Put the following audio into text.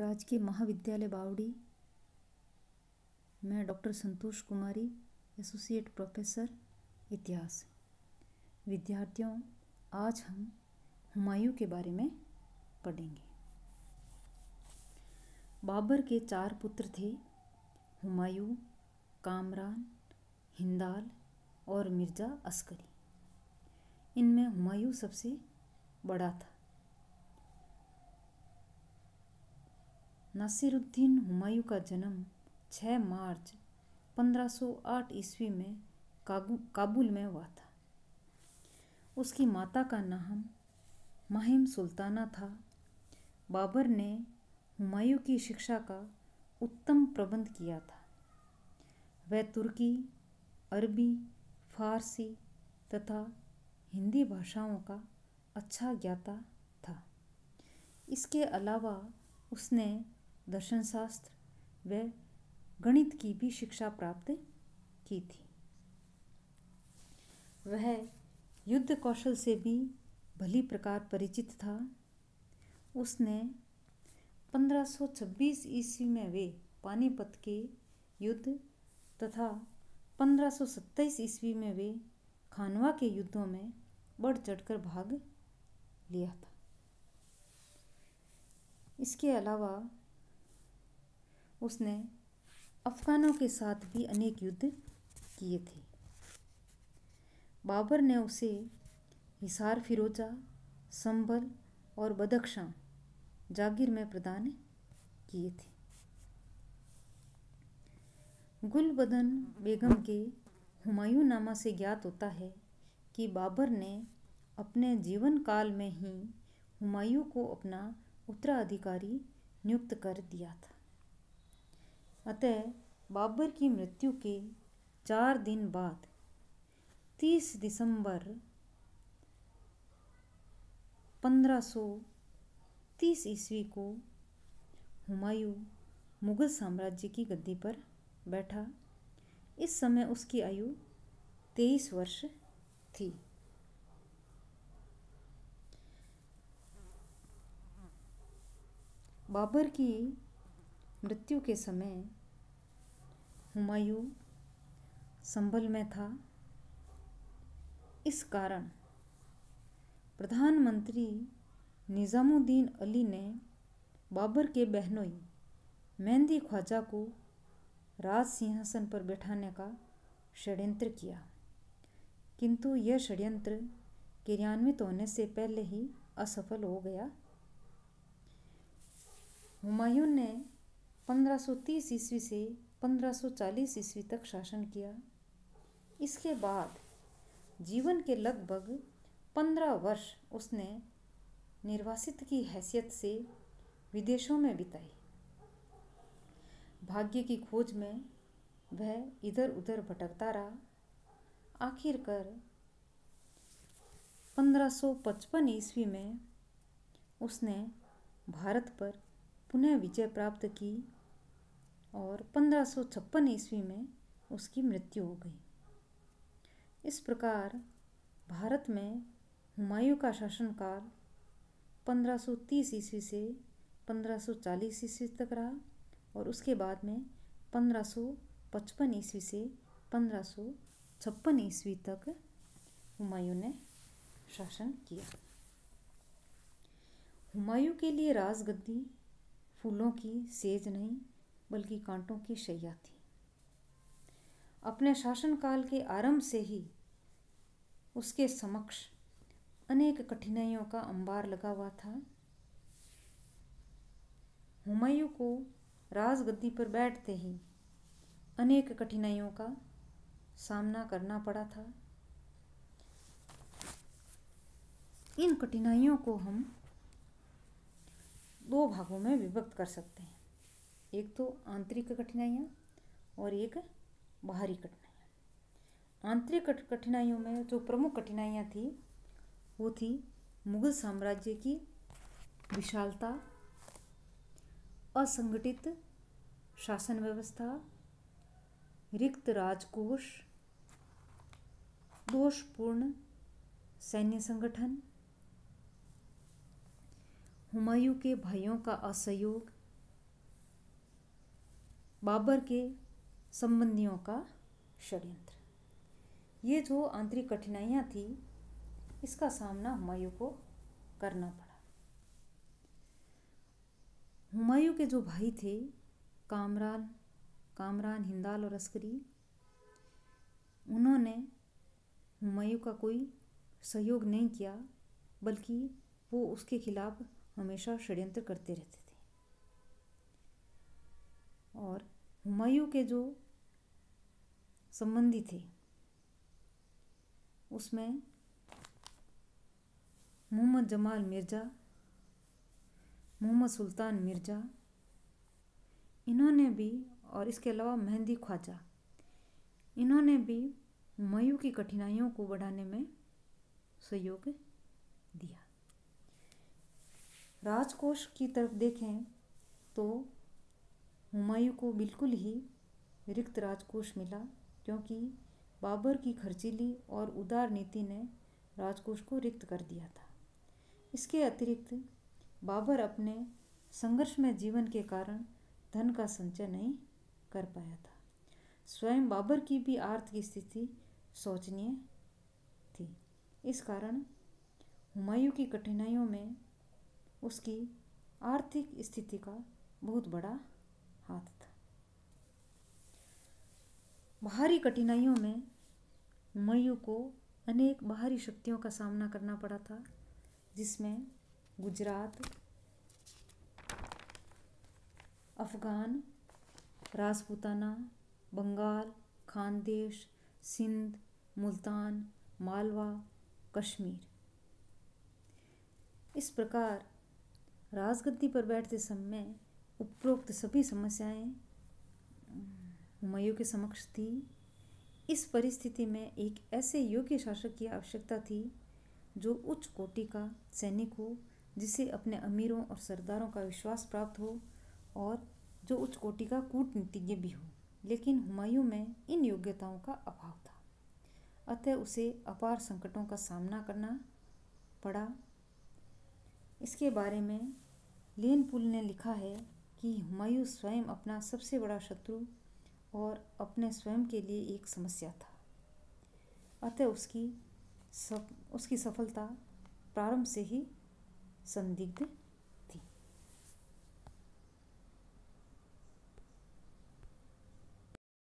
राजकीय महाविद्यालय बावड़ी में डॉक्टर संतोष कुमारी, एसोसिएट प्रोफेसर इतिहास। विद्यार्थियों, आज हम हुमायूं के बारे में पढ़ेंगे। बाबर के 4 पुत्र थे, हुमायूं, कामरान, हिंदाल और मिर्ज़ा अस्करी। इनमें हुमायूं सबसे बड़ा था। नासिरुद्दीन हुमायूं का जन्म 6 मार्च 1508 ईस्वी में काबुल में हुआ था। उसकी माता का नाम माहिम सुल्ताना था। बाबर ने हुमायूं की शिक्षा का उत्तम प्रबंध किया था। वह तुर्की, अरबी, फारसी तथा हिंदी भाषाओं का अच्छा ज्ञाता था। इसके अलावा उसने दर्शनशास्त्र व गणित की भी शिक्षा प्राप्त की थी। वह युद्ध कौशल से भी भली प्रकार परिचित था। उसने 1526 ईस्वी में वे पानीपत के युद्ध तथा 1527 ईस्वी में वे खानवा के युद्धों में बढ़ चढ़कर भाग लिया था। इसके अलावा उसने अफगानों के साथ भी अनेक युद्ध किए थे। बाबर ने उसे हिसार फिरोजा, संभल और बदख्शां जागीर में प्रदान किए थे। गुलबदन बेगम के हुमायूं नामा से ज्ञात होता है कि बाबर ने अपने जीवन काल में ही हुमायूं को अपना उत्तराधिकारी नियुक्त कर दिया था। अतः बाबर की मृत्यु के 4 दिन बाद 30 दिसंबर 1530 ईस्वी को हुमायूं मुगल साम्राज्य की गद्दी पर बैठा। इस समय उसकी आयु 23 वर्ष थी। बाबर की मृत्यु के समय हुमायूं संभल में था। इस कारण प्रधानमंत्री निजामुद्दीन अली ने बाबर के बहनोई मेहंदी ख्वाजा को राज सिंहासन पर बैठाने का षड्यंत्र किया, किंतु यह षड्यंत्र क्रियान्वित होने से पहले ही असफल हो गया। हुमायूं ने 1530 ईस्वी से 1540 ईस्वी तक शासन किया। इसके बाद जीवन के लगभग 15 वर्ष उसने निर्वासित की हैसियत से विदेशों में बिताई। भाग्य की खोज में वह इधर उधर भटकता रहा। आखिरकार 1555 ईस्वी में उसने भारत पर पुनः विजय प्राप्त की और 1556 ईस्वी में उसकी मृत्यु हो गई। इस प्रकार भारत में हुमायूं का शासनकाल 1530 ईस्वी से 1540 ईस्वी तक रहा और उसके बाद में 1555 ईस्वी से 1556 ईस्वी तक हुमायूं ने शासन किया। हुमायूं के लिए राजगद्दी फूलों की सेज नहीं बल्कि कांटों की शैया थी। अपने शासनकाल के आरंभ से ही उसके समक्ष अनेक कठिनाइयों का अंबार लगा हुआ था। हुमायूं को राजगद्दी पर बैठते ही अनेक कठिनाइयों का सामना करना पड़ा था। इन कठिनाइयों को हम 2 भागों में विभक्त कर सकते हैं, एक तो आंतरिक कठिनाइयाँ और एक बाहरी कठिनाइयाँ। आंतरिक कठिनाइयों में जो प्रमुख कठिनाइयाँ थी वो थी मुगल साम्राज्य की विशालता, असंगठित शासन व्यवस्था, रिक्त राजकोष, दोषपूर्ण सैन्य संगठन, हुमायूं के भाइयों का असहयोग, बाबर के संबंधियों का षड्यंत्र। ये जो आंतरिक कठिनाइयाँ थी, इसका सामना हुमायूं को करना पड़ा। हुमायूं के जो भाई थे कामरान, हिंदाल और अस्करी, उन्होंने हुमायूं का कोई सहयोग नहीं किया, बल्कि वो उसके खिलाफ हमेशा षड्यंत्र करते रहते थे। और हुमायूं के जो संबंधी थे उसमें मोहम्मद जमाल मिर्ज़ा, मोहम्मद सुल्तान मिर्ज़ा, इन्होंने भी, और इसके अलावा मेहंदी ख्वाजा, इन्होंने भी हुमायूं की कठिनाइयों को बढ़ाने में सहयोग दिया। राजकोष की तरफ देखें तो हुमायूं को बिल्कुल ही रिक्त राजकोष मिला, क्योंकि बाबर की खर्चीली और उदार नीति ने राजकोष को रिक्त कर दिया था। इसके अतिरिक्त बाबर अपने संघर्षमय जीवन के कारण धन का संचय नहीं कर पाया था। स्वयं बाबर की भी आर्थिक स्थिति शोचनीय थी। इस कारण हुमायूं की कठिनाइयों में उसकी आर्थिक स्थिति का बहुत बड़ा हाथ था। बाहरी कठिनाइयों में हुमायूं को अनेक बाहरी शक्तियों का सामना करना पड़ा था, जिसमें गुजरात, अफगान, राजपूताना, बंगाल, खानदेश, सिंध, मुल्तान, मालवा, कश्मीर। इस प्रकार राजगद्दी पर बैठते समय उपरोक्त सभी समस्याएं हुमायूं के समक्ष थी। इस परिस्थिति में एक ऐसे योग्य शासक की आवश्यकता थी जो उच्च कोटि का सैनिक हो, जिसे अपने अमीरों और सरदारों का विश्वास प्राप्त हो और जो उच्च कोटि का कूटनीतिज्ञ भी हो। लेकिन हुमायूं में इन योग्यताओं का अभाव था, अतः उसे अपार संकटों का सामना करना पड़ा। इसके बारे में लेन पुल ने लिखा है कि हुमायूं स्वयं अपना सबसे बड़ा शत्रु और अपने स्वयं के लिए एक समस्या था, अतः उसकी सफलता प्रारंभ से ही संदिग्ध